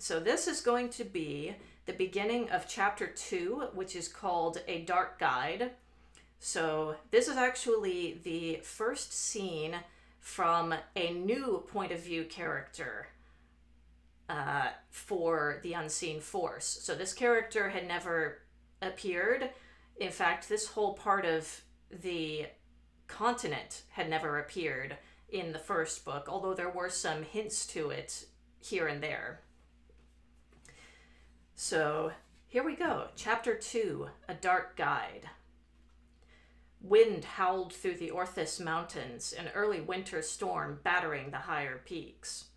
So this is going to be the beginning of chapter 2, which is called A Dark Guide. So this is actually the first scene from a new point of view character for the Unseen Force. So this character had never appeared. In fact, this whole part of the continent had never appeared in the first book, although there were some hints to it here and there. So here we go. Chapter 2, A Dark Guide. Wind howled through the Orthus Mountains, an early winter storm battering the higher peaks.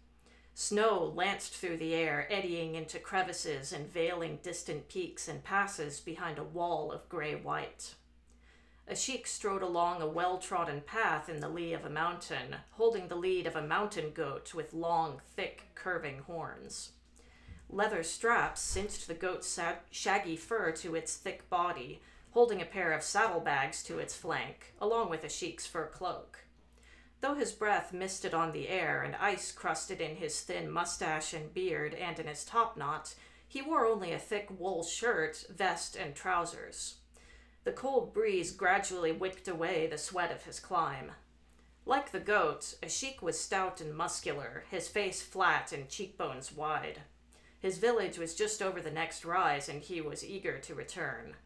Snow lanced through the air, eddying into crevices and veiling distant peaks and passes behind a wall of gray-white. A sheik strode along a well-trodden path in the lee of a mountain, holding the lead of a mountain goat with long, thick, curving horns. Leather straps cinched the goat's shaggy fur to its thick body, holding a pair of saddlebags to its flank, along with a sheik's fur cloak. Though his breath misted on the air and ice crusted in his thin mustache and beard and in his topknot, he wore only a thick wool shirt, vest, and trousers. The cold breeze gradually wicked away the sweat of his climb. Like the goat, a sheik was stout and muscular, his face flat and cheekbones wide. His village was just over the next rise, and he was eager to return.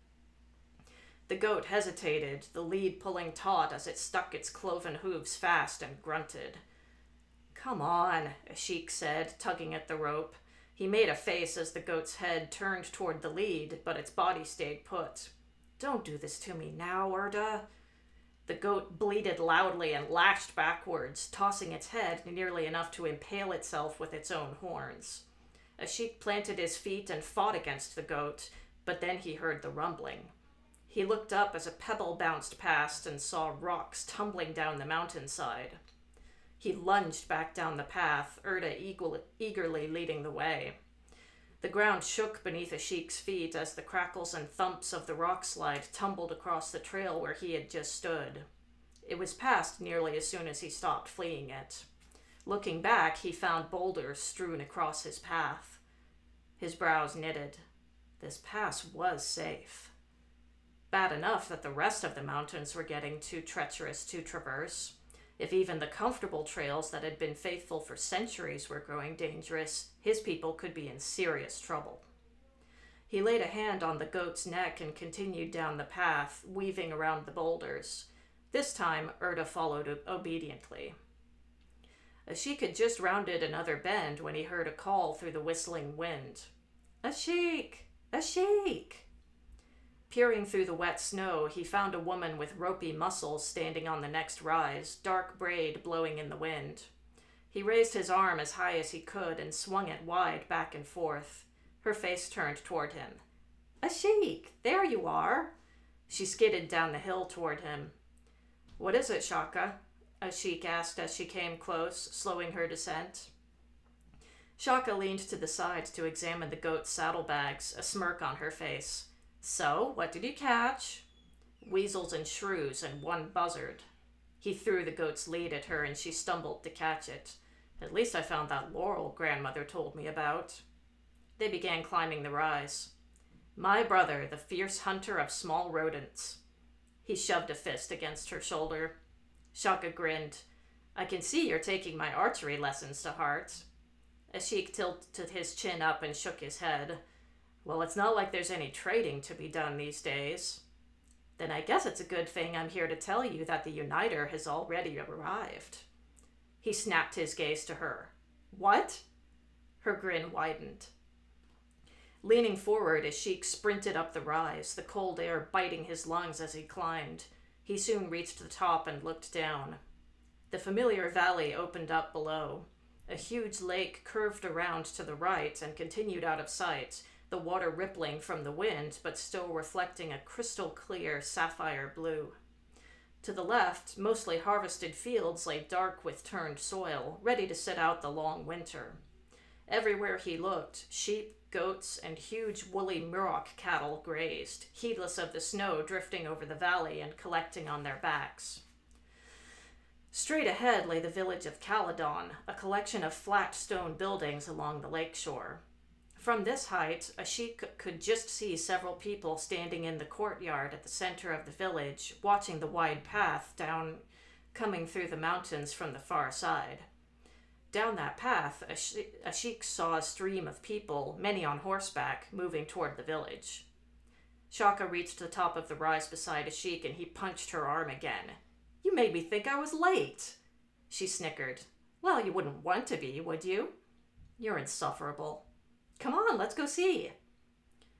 The goat hesitated, the lead pulling taut as it stuck its cloven hooves fast and grunted. "Come on," a sheik said, tugging at the rope. He made a face as the goat's head turned toward the lead, but its body stayed put. "Don't do this to me now, Urda." The goat bleated loudly and lashed backwards, tossing its head nearly enough to impale itself with its own horns. A sheik planted his feet and fought against the goat, but then he heard the rumbling. He looked up as a pebble bounced past and saw rocks tumbling down the mountainside. He lunged back down the path, Urda Eagle eagerly leading the way. The ground shook beneath a sheik's feet as the crackles and thumps of the rock slide tumbled across the trail where he had just stood. It was past nearly as soon as he stopped fleeing it. Looking back, he found boulders strewn across his path. His brows knitted. This pass was safe. Bad enough that the rest of the mountains were getting too treacherous to traverse. If even the comfortable trails that had been faithful for centuries were growing dangerous, his people could be in serious trouble. He laid a hand on the goat's neck and continued down the path, weaving around the boulders. This time, Urda followed obediently. A sheik had just rounded another bend when he heard a call through the whistling wind. "A sheik! A sheik!" Peering through the wet snow, he found a woman with ropey muscles standing on the next rise, dark braid blowing in the wind. He raised his arm as high as he could and swung it wide back and forth. Her face turned toward him. "A sheik! There you are!" She skidded down the hill toward him. "What is it, Shaka?" a sheik asked as she came close, slowing her descent. Shaka leaned to the side to examine the goat's saddlebags, a smirk on her face. "So, what did you catch?" "Weasels and shrews and one buzzard." He threw the goat's lead at her and she stumbled to catch it. "At least I found that laurel grandmother told me about." They began climbing the rise. "My brother, the fierce hunter of small rodents." He shoved a fist against her shoulder. Shaka grinned. "I can see you're taking my archery lessons to heart." A sheik tilted his chin up and shook his head. "Well, it's not like there's any trading to be done these days." "Then I guess it's a good thing I'm here to tell you that the Uniter has already arrived." He snapped his gaze to her. "What?" Her grin widened. Leaning forward, a sheik sprinted up the rise, the cold air biting his lungs as he climbed. He soon reached the top and looked down. The familiar valley opened up below. A huge lake curved around to the right and continued out of sight, the water rippling from the wind, but still reflecting a crystal-clear sapphire blue. To the left, mostly harvested fields lay dark with turned soil, ready to sit out the long winter. Everywhere he looked, sheep, goats, and huge woolly Murok cattle grazed, heedless of the snow drifting over the valley and collecting on their backs. Straight ahead lay the village of Caledon, a collection of flat stone buildings along the lakeshore. From this height, a sheik could just see several people standing in the courtyard at the center of the village, watching the wide path down, coming through the mountains from the far side. Down that path, a sheik saw a stream of people, many on horseback, moving toward the village. Shaka reached the top of the rise beside a sheik and he punched her arm again. "You made me think I was late." She snickered. "Well, you wouldn't want to be, would you? You're insufferable. Come on, let's go see."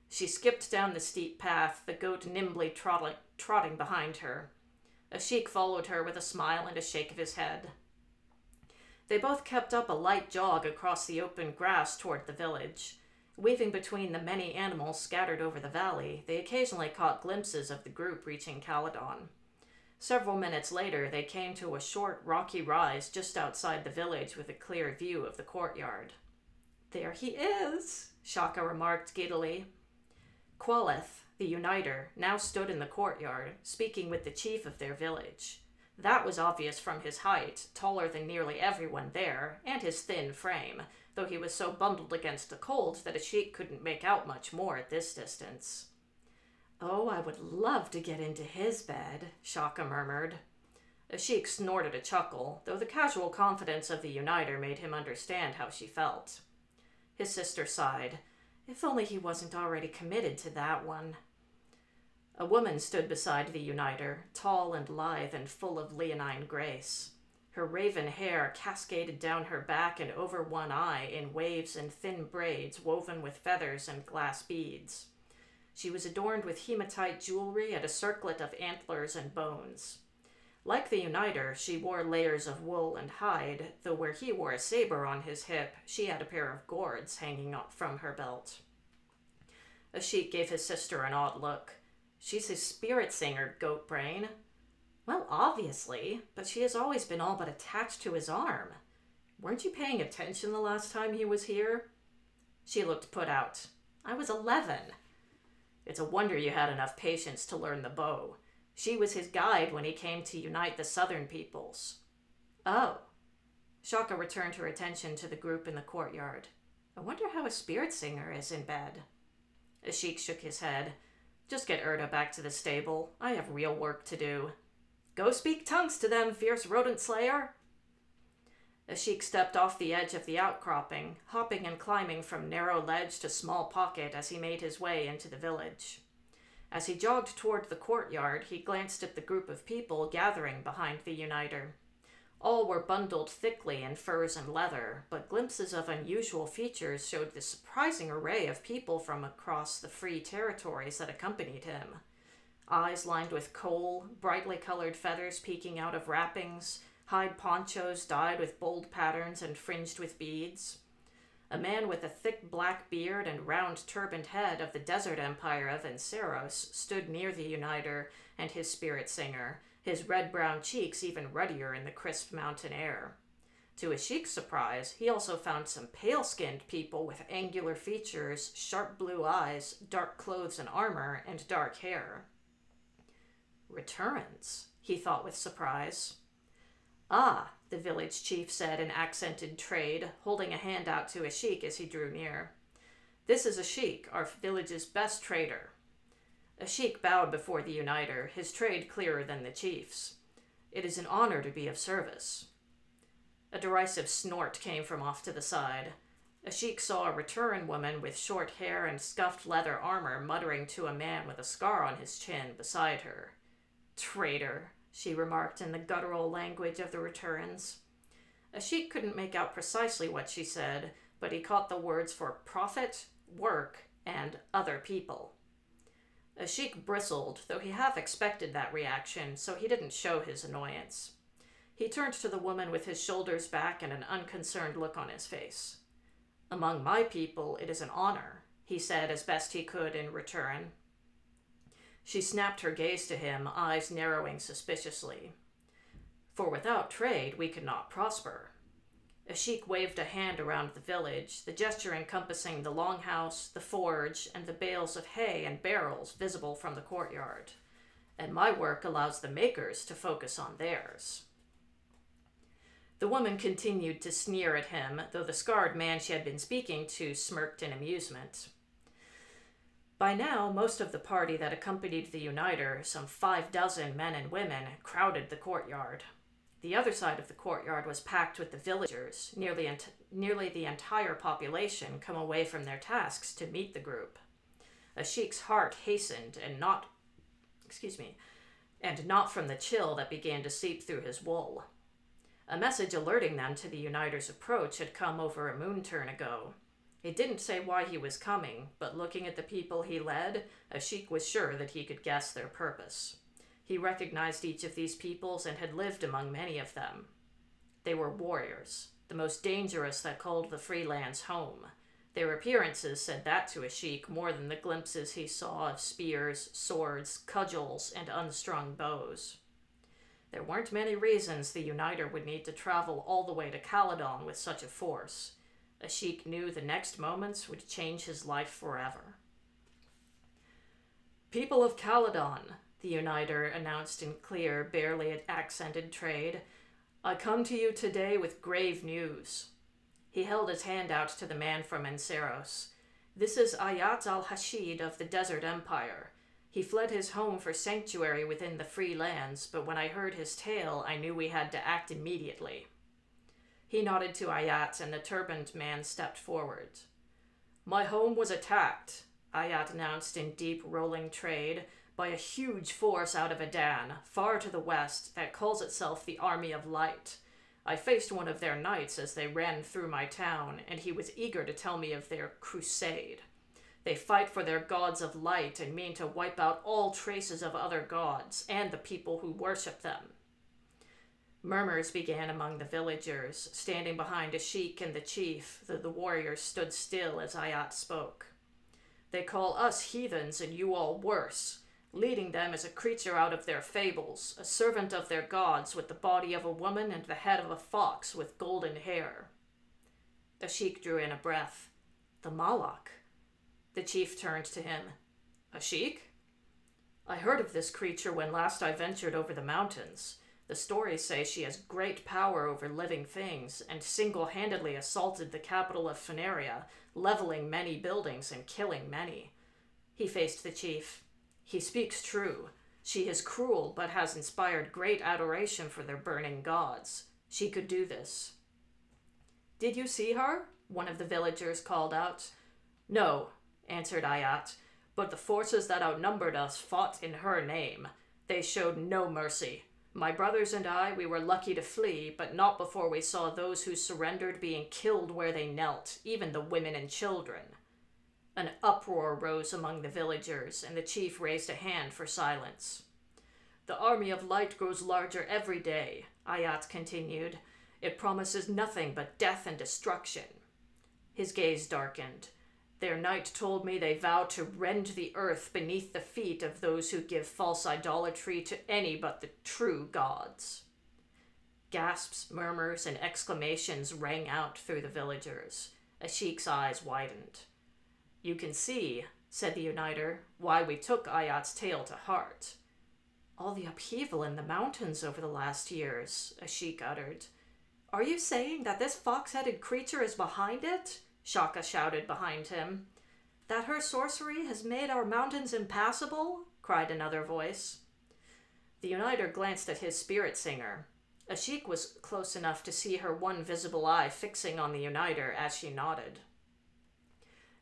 She skipped down the steep path, the goat nimbly trotting behind her. A sheik followed her with a smile and a shake of his head. They both kept up a light jog across the open grass toward the village. Weaving between the many animals scattered over the valley, they occasionally caught glimpses of the group reaching Caledon. Several minutes later, they came to a short, rocky rise just outside the village with a clear view of the courtyard. "There he is," Shaka remarked giddily. Qualith, the uniter, now stood in the courtyard, speaking with the chief of their village. That was obvious from his height, taller than nearly everyone there, and his thin frame, though he was so bundled against the cold that a sheik couldn't make out much more at this distance. "Oh, I would love to get into his bed," Shaka murmured. A sheik snorted a chuckle, though the casual confidence of the uniter made him understand how she felt. His sister sighed. If only he wasn't already committed to that one. A woman stood beside the uniter, tall and lithe and full of leonine grace. Her raven hair cascaded down her back and over one eye in waves and thin braids woven with feathers and glass beads. She was adorned with hematite jewelry and a circlet of antlers and bones. Like the uniter, she wore layers of wool and hide, though where he wore a saber on his hip, she had a pair of gourds hanging up from her belt. A sheik gave his sister an odd look. "She's his spirit singer, goat brain." "Well, obviously, but she has always been all but attached to his arm. Weren't you paying attention the last time he was here?" She looked put out. "I was 11. It's a wonder you had enough patience to learn the bow. She was his guide when he came to unite the southern peoples." "Oh." Shaka returned her attention to the group in the courtyard. "I wonder how a spirit singer is in bed." A sheik shook his head. "Just get Urda back to the stable. I have real work to do." "Go speak tongues to them, fierce rodent slayer." A sheik stepped off the edge of the outcropping, hopping and climbing from narrow ledge to small pocket as he made his way into the village. As he jogged toward the courtyard, he glanced at the group of people gathering behind the uniter. All were bundled thickly in furs and leather, but glimpses of unusual features showed the surprising array of people from across the free territories that accompanied him. Eyes lined with kohl, brightly colored feathers peeking out of wrappings, hide ponchos dyed with bold patterns and fringed with beads. A man with a thick black beard and round turbaned head of the desert empire of Enceros stood near the uniter and his spirit singer, his red-brown cheeks even ruddier in the crisp mountain air. To a sheik's surprise, he also found some pale-skinned people with angular features, sharp blue eyes, dark clothes and armor, and dark hair. "Returns," he thought with surprise. "Ah," the village chief said in accented trade, holding a hand out to a sheik as he drew near. "This is a sheik, our village's best trader." A sheik bowed before the uniter, his trade clearer than the chief's. "It is an honor to be of service." A derisive snort came from off to the side. A sheik saw a return woman with short hair and scuffed leather armor muttering to a man with a scar on his chin beside her. "Traitor," she remarked in the guttural language of the returns. A sheik couldn't make out precisely what she said, but he caught the words for profit, work, and other people. A sheik bristled, though he half expected that reaction, so he didn't show his annoyance. He turned to the woman with his shoulders back and an unconcerned look on his face. "Among my people, it is an honor," he said as best he could in return. She snapped her gaze to him, eyes narrowing suspiciously. "For without trade, we could not prosper." A sheik waved a hand around the village, the gesture encompassing the longhouse, the forge, and the bales of hay and barrels visible from the courtyard. "And my work allows the makers to focus on theirs." The woman continued to sneer at him, though the scarred man she had been speaking to smirked in amusement. By now, most of the party that accompanied the uniter, some 6 men and women, crowded the courtyard. The other side of the courtyard was packed with the villagers, nearly the entire population come away from their tasks to meet the group. A sheik's heart hastened, and not from the chill that began to seep through his wool. A message alerting them to the uniter's approach had come over a moon turn ago. It didn't say why he was coming, but looking at the people he led, a sheik was sure that he could guess their purpose. He recognized each of these peoples and had lived among many of them. They were warriors, the most dangerous that called the free lands home. Their appearances said that to a sheik more than the glimpses he saw of spears, swords, cudgels, and unstrung bows. There weren't many reasons the uniter would need to travel all the way to Caledon with such a force. A sheik knew the next moments would change his life forever. "People of Caledon," the uniter announced in clear, barely accented trade, "I come to you today with grave news." He held his hand out to the man from Enceros. "This is Ayat al-Hashid of the Desert Empire. He fled his home for sanctuary within the free lands, but when I heard his tale, I knew we had to act immediately." He nodded to Ayat, and the turbaned man stepped forward. "My home was attacked," Ayat announced in deep, rolling trade, "by a huge force out of Adan, far to the west, that calls itself the Army of Light. I faced one of their knights as they ran through my town, and he was eager to tell me of their crusade. They fight for their gods of light and mean to wipe out all traces of other gods and the people who worship them." Murmurs began among the villagers, standing behind a sheik and the chief, though the warriors stood still as Ayat spoke. "They call us heathens and you all worse. Leading them is a creature out of their fables, a servant of their gods with the body of a woman and the head of a fox with golden hair." The sheik drew in a breath. "The Malak." The chief turned to him. "A sheik?" "I heard of this creature when last I ventured over the mountains. The stories say she has great power over living things and single-handedly assaulted the capital of Phaneria, leveling many buildings and killing many." He faced the chief. "He speaks true. She is cruel, but has inspired great adoration for their burning gods. She could do this." "Did you see her?" one of the villagers called out. "No," answered Ayat, "but the forces that outnumbered us fought in her name. They showed no mercy. My brothers and I, we were lucky to flee, but not before we saw those who surrendered being killed where they knelt, even the women and children." An uproar rose among the villagers, and the chief raised a hand for silence. "The Army of Light grows larger every day," Ayat continued. "It promises nothing but death and destruction." His gaze darkened. "Their knight told me they vow to rend the earth beneath the feet of those who give false idolatry to any but the true gods." Gasps, murmurs, and exclamations rang out through the villagers. A sheik's eyes widened. "You can see," said the uniter, "why we took Ayat's tale to heart." "All the upheaval in the mountains over the last years," a sheik uttered. "Are you saying that this fox-headed creature is behind it?" Shaka shouted behind him. "That her sorcery has made our mountains impassable?" cried another voice. The uniter glanced at his spirit singer. A sheik was close enough to see her one visible eye fixing on the uniter as she nodded.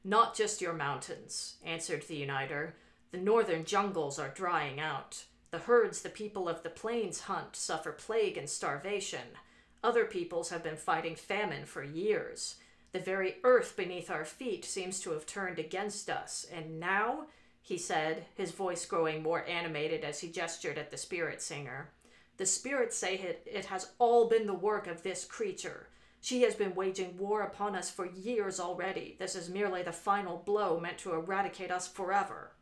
"Not just your mountains," answered the uniter. "The northern jungles are drying out. The herds the people of the plains hunt suffer plague and starvation. Other peoples have been fighting famine for years. The very earth beneath our feet seems to have turned against us, and now," he said, his voice growing more animated as he gestured at the spirit singer, "the spirits say it has all been the work of this creature. She has been waging war upon us for years already. This is merely the final blow meant to eradicate us forever."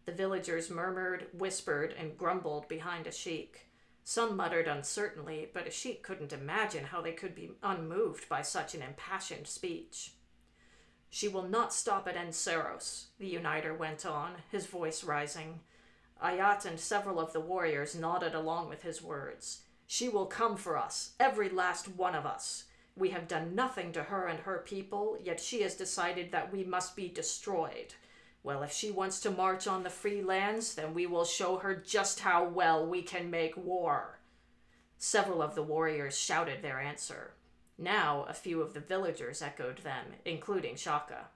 The villagers murmured, whispered, and grumbled behind a sheik. Some muttered uncertainly, but a sheik couldn't imagine how they could be unmoved by such an impassioned speech. "She will not stop at Enceros," the uniter went on, his voice rising. Ayat and several of the warriors nodded along with his words. She will come for us, every last one of us. We have done nothing to her and her people, yet she has decided that we must be destroyed. Well, if she wants to march on the free lands, then we will show her just how well we can make war." Several of the warriors shouted their answer. Now a few of the villagers echoed them, including Shaka.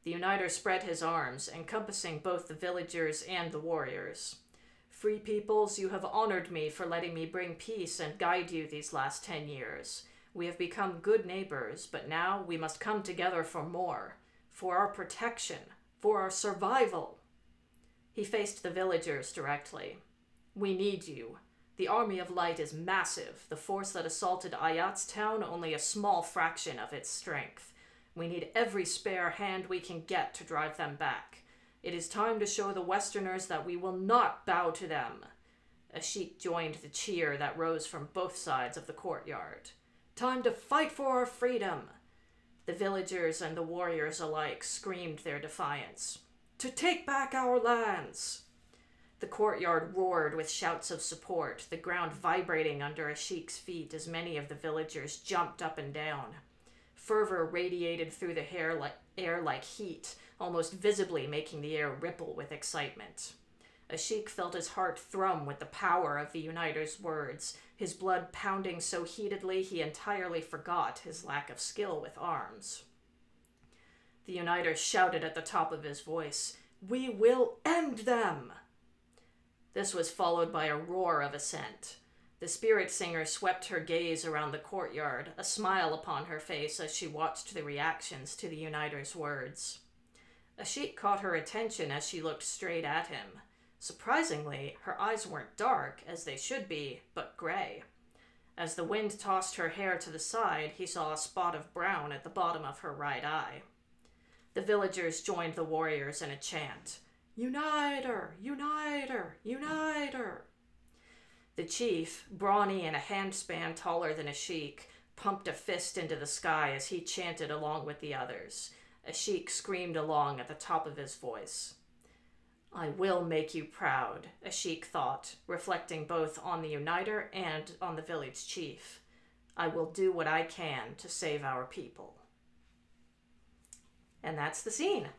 The uniter spread his arms, encompassing both the villagers and the warriors. "Free peoples, you have honored me for letting me bring peace and guide you these last 10 years. We have become good neighbors, but now we must come together for more, for our protection, for our survival." He faced the villagers directly. "We need you. The Army of Light is massive, the force that assaulted Ayat's town only a small fraction of its strength. We need every spare hand we can get to drive them back. It is time to show the Westerners that we will not bow to them." A sheik joined the cheer that rose from both sides of the courtyard. "Time to fight for our freedom!" The villagers and the warriors alike screamed their defiance. "To take back our lands!" The courtyard roared with shouts of support, the ground vibrating under a sheik's feet as many of the villagers jumped up and down. Fervor radiated through the air like heat, almost visibly making the air ripple with excitement. A sheik felt his heart thrum with the power of the uniter's words, his blood pounding so heatedly he entirely forgot his lack of skill with arms. The uniter shouted at the top of his voice, "We will end them!" This was followed by a roar of assent. The spirit singer swept her gaze around the courtyard, a smile upon her face as she watched the reactions to the uniter's words. A sheik caught her attention as she looked straight at him. Surprisingly, her eyes weren't dark, as they should be, but gray. As the wind tossed her hair to the side, he saw a spot of brown at the bottom of her right eye. The villagers joined the warriors in a chant, "Uniter! Uniter! Uniter!" The chief, brawny and a handspan taller than a sheik, pumped a fist into the sky as he chanted along with the others. A sheik screamed along at the top of his voice. "I will make you proud," a sheik thought, reflecting both on the uniter and on the village chief. "I will do what I can to save our people." And that's the scene.